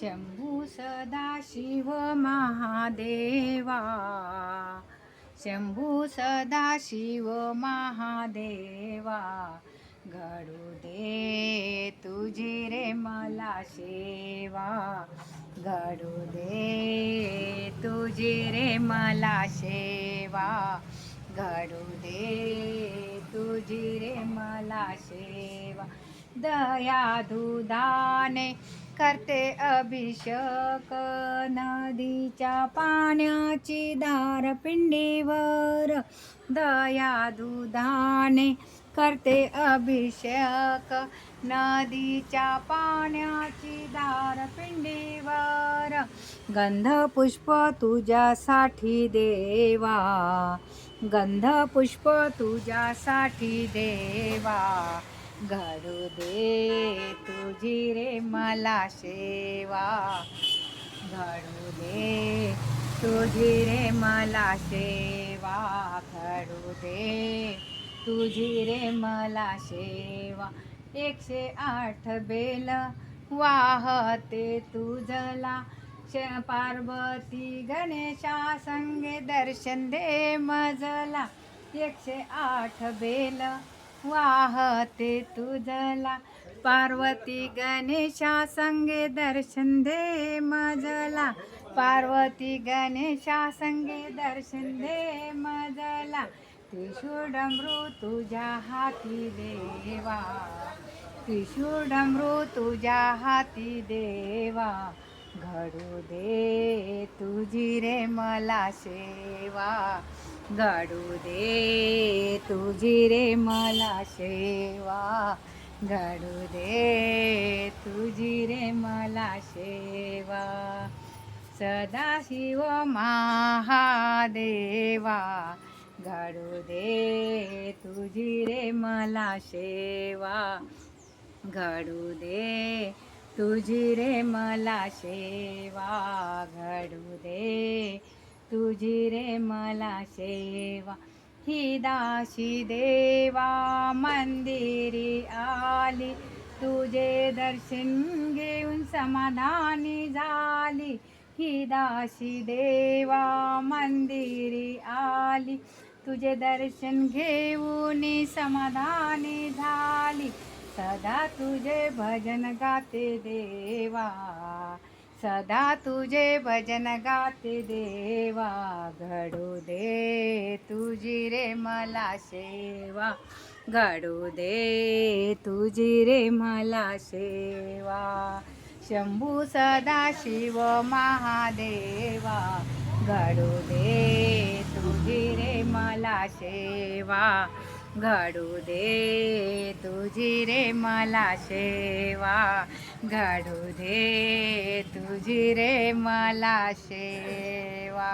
शंभू सदाशिव महादेवा, शंभू सदाशिव महादेवा, घडू दे तुझी रे मला सेवा, घडू दे तुझी रे मला सेवा, घडू दे तुझी रे मला सेवा. दया दुधाने करते अभिषेक, नदीच्या पाण्याची धार पिंडीवर. दया दुधाने करते अभिषेक, नदीच्या पाण्याची धार पिंडीवर. गंध पुष्प तुझ्यासाठी देवा, गंध पुष्प तुझ्यासाठी देवा, घडू दे तुझी रे मला सेवा, घडू दे तुझी रे मला सेवा, घडू दे तुझी रे मला सेवा. 108 बेल वाहते तुझला, पार्वती गणेशा संगे दर्शन दे मजला. 108 बेल वाहते तुझला, पार्वती गणेशा संगे दर्शन दे मजला, पार्वती गणेशा संगे दर्शन दे मजला. त्रिशूळ डमरू तुझ्या हाती देवा, त्रिशूळ डमरू तुझ्या हाती देवा, घडू दे तुझी रे मला सेवा, घडू दे तुझी रे मला सेवा, घडू दे तुझी रे मला सेवा. सदाशिव महादेवा, घडू दे तुझी रे मला सेवा, घडू दे तुझी रे मला सेवा, घडू दे तुझी रे मला सेवा. ही दासी देवा मंदिरी आली, तुझे दर्शन घेऊन समाधानी झाली. ही दासी देवा मंदिरी आली, तुझे दर्शन घेऊन समाधानी झाली. सदा तुझे भजन गाते देवा, सदा तुझे भजन गाते देवा, घडू दे तुझी रे मला सेवा, घडू दे तुझी रे मला सेवा. शंभू सदाशिव महादेवा, घडू दे तुझी रे मला सेवा, घडू दे तुझी रे मला सेवा, घडू दे तुझी रे मला सेवा.